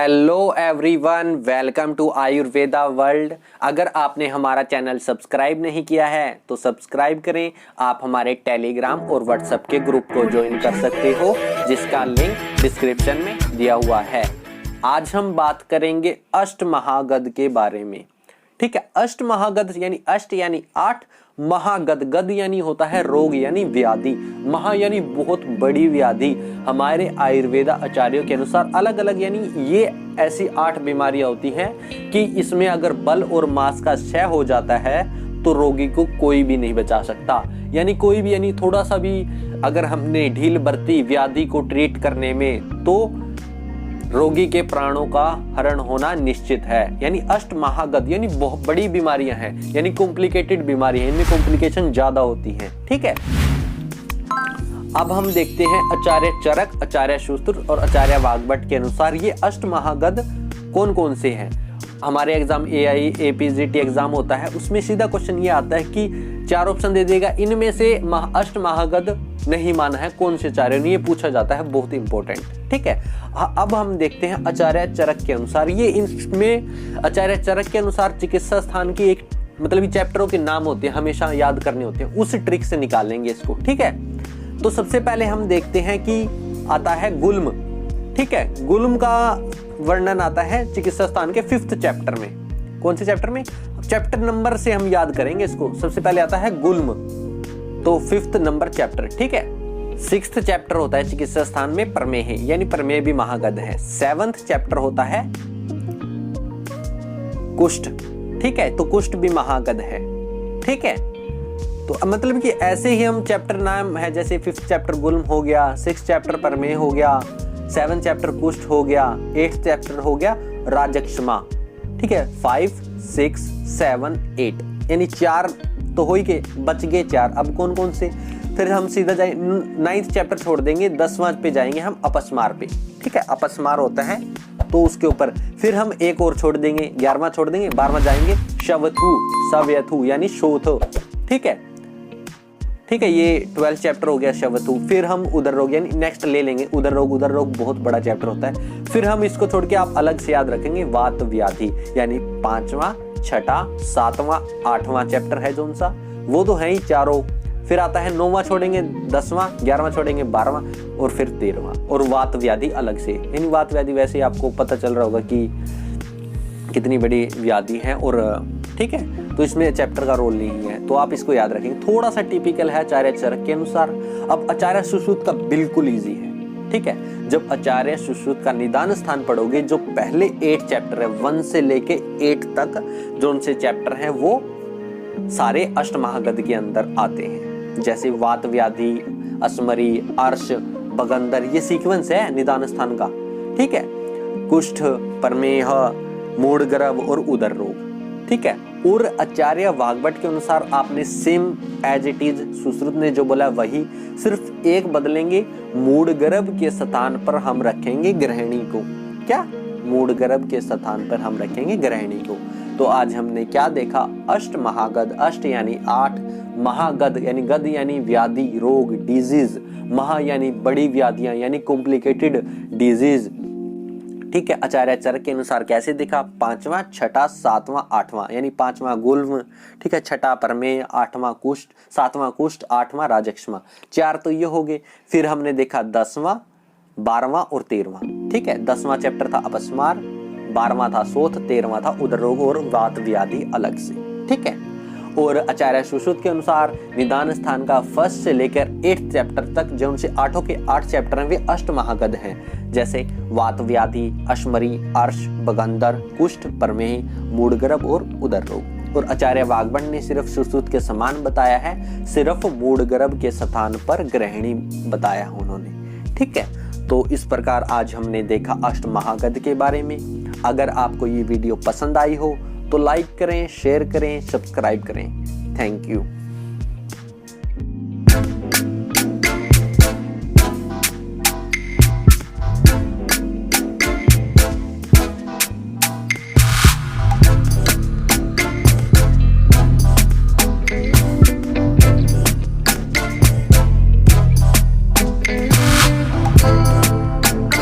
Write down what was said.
Hello everyone, welcome to Ayurveda world. अगर आपने हमारा चैनल सब्सक्राइब नहीं किया है तो सब्सक्राइब करें। आप हमारे टेलीग्राम और व्हाट्सएप के ग्रुप को ज्वाइन कर सकते हो, जिसका लिंक डिस्क्रिप्शन में दिया हुआ है। आज हम बात करेंगे अष्ट महागद के बारे में। ठीक है, अष्ट महागद यानी अष्ट यानी 8, महागद गद यानी होता है रोग यानी व्याधि, महा यानी बहुत बड़ी व्याधि। हमारे आयुर्वेदा आचार्यों के अनुसार अलग अलग यानी ये ऐसी 8 बीमारियां होती हैं कि इसमें अगर बल और मांस का क्षय हो जाता है तो रोगी को कोई भी नहीं बचा सकता। यानी कोई भी यानी थोड़ा सा भी अगर हमने ढील बरती व्याधि को ट्रीट करने में तो रोगी के प्राणों का हरण होना निश्चित है। यानी अष्ट महागद यानी बहुत बड़ी बीमारियां हैं, यानी कॉम्प्लिकेटेड बीमारी है, इनमें कॉम्प्लिकेशन ज्यादा होती हैं। ठीक है, अब हम देखते हैं आचार्य चरक, आचार्य सुश्रुत और आचार्य वाग्भट के अनुसार ये अष्ट महागद कौन कौन से हैं। हमारे एग्जाम AI APGT एग्जाम होता है, उसमें सीधा क्वेश्चन ये आता है कि 4 ऑप्शन दे देगा, इनमें से अष्ट महागद नहीं माना है कौन से चारों, ये पूछा जाता है, बहुत इंपॉर्टेंट। ठीक है, अब हम देखते हैं आचार्य चरक के अनुसार। ये इसमें आचार्य चरक के अनुसार चिकित्सा स्थान की एक मतलब चैप्टरों के नाम होते हैं, हमेशा याद करने होते हैं, उस ट्रिक से निकालेंगे इसको। ठीक है, तो सबसे पहले हम देखते हैं कि आता है गुल्म। ठीक है, गुल्म का वर्णन आता है चिकित्सा स्थान के 5th चैप्टर में। कौन से चैप्टर में? चैप्टर नंबर से हम याद करेंगे इसको। सबसे पहले आता है गुल्म, तो 5th नंबर चैप्टर। ठीक है, 6th चैप्टर होता है चिकित्सा स्थान में प्रमेह, यानी प्रमेह भी महागद है। 7th चैप्टर होता है कुष्ठ। ठीक है, तो कुष्ठ भी महागद है। ठीक है, तो मतलब कि ऐसे ही हम चैप्टर नाम है, जैसे 5th चैप्टर गुल्म हो गया, 6th चैप्टर प्रमेह हो गया, 7th चैप्टर कुष्ठ हो गया, 8th चैप्टर हो गया राजक्षमा। ठीक है, 5, 6, 7, 8 यानी 4 तो हो ही के, बच गए 4। अब कौन कौन से? फिर हम सीधा जाए 9th चैप्टर छोड़ देंगे, 10वां पे जाएंगे हम अपस्मार पे। ठीक है, अपस्मार होता है तो उसके ऊपर फिर हम एक और छोड़ देंगे, 11वां छोड़ देंगे, 12वां जाएंगे शवथु, सव्यथु यानी शोथ। ठीक है, ठीक है, ये 12th चैप्टर हो गया शवथु। फिर हम उदर रोग यानी नेक्स्ट ले लेंगे उदर रोग बहुत बड़ा चैप्टर होता है। फिर हम इसको छोड़ के आप अलग से याद रखेंगे वात व्याधि, यानी 5वां, 6वां, 7वां, 8वां चैप्टर है जो सा, वो तो है ही चारों। फिर आता है 9वां छोड़ेंगे, 10वां, 11वां छोड़ेंगे, 12वां और फिर 13वां, और वात व्याधि अलग से। यानी वात व्याधि वैसे आपको पता चल रहा होगा कि कितनी बड़ी व्याधि है। और ठीक है, तो इसमें चैप्टर का रोल नहीं है, तो आप इसको याद रखेंगे। थोड़ा सा टिपिकल है आचार्य चरक के अनुसार। अब आचार्य सुश्रुत का बिल्कुल इजी है। ठीक है, जब आचार्य सुश्रुत का निदान स्थान पढ़ोगे, जो पहले 8 चैप्टर है 1 से लेके 8 तक जो उनसे चैप्टर हैं वो सारे अष्ट महागद के अंदर आते हैं। जैसे वात व्याधि, अस्मरी, अर्श, बगंदर, ये सीक्वेंस है निदान स्थान का। ठीक है, कुष्ठ, प्रमेह, मूढ़गर्भ और उदर रोग। ठीक है, और आचार्य वाग्भट के अनुसार आपने same as it is Sushruta ने जो बोला वही, सिर्फ एक बदलेंगे, मूढ़गर्भ के स्थान पर हम रखेंगे ग्रहणी को। क्या? मूढ़गर्भ के स्थान पर हम रखेंगे ग्रहणी को। तो आज हमने क्या देखा? अष्ट महागद, अष्ट यानी 8, महागद यानी गद यानी व्याधि, रोग, डिजीज, महा यानी बड़ी व्याधियां यानी कॉम्प्लिकेटेड डिजीज। ठीक है, आचार्य चरक के अनुसार कैसे दिखा? 5वां, 6वां, 7वां, 8वां, यानी 5वां गुल्म, ठीक है, 6वां प्रमेय, 8वां कुष्ठ, 7वां कुष्ठ, 8वां राजक्षमा। 4 तो ये हो गए। फिर हमने देखा 10वां, 12वां और 13वां। ठीक है, 10वां चैप्टर था अपस्मार, 12वां था शोथ, 13वां था उदर रोग और वात व्याधि अलग से। ठीक है, और आचार्य सुश्रुत के अनुसार निदान स्थान का 1st से लेकर 8th चैप्टर तक जो उनसे 8 के 8 चैप्टर हैं वे अष्ट महागद हैं। जैसे वात व्याधि, अश्मरी, अर्श, बगंदर, कुष्ठ, प्रमेह, मूढ़गर्भ और उदर रोग। और आचार्य वाग्भट ने सिर्फ सुश्रुत के समान बताया है, सिर्फ मूढ़गर्भ के स्थान पर ग्रहणी बताया उन्होंने। ठीक है, तो इस प्रकार आज हमने देखा अष्ट महागद के बारे में। अगर आपको ये वीडियो पसंद आई हो तो लाइक करें, शेयर करें, सब्सक्राइब करें। Thank you.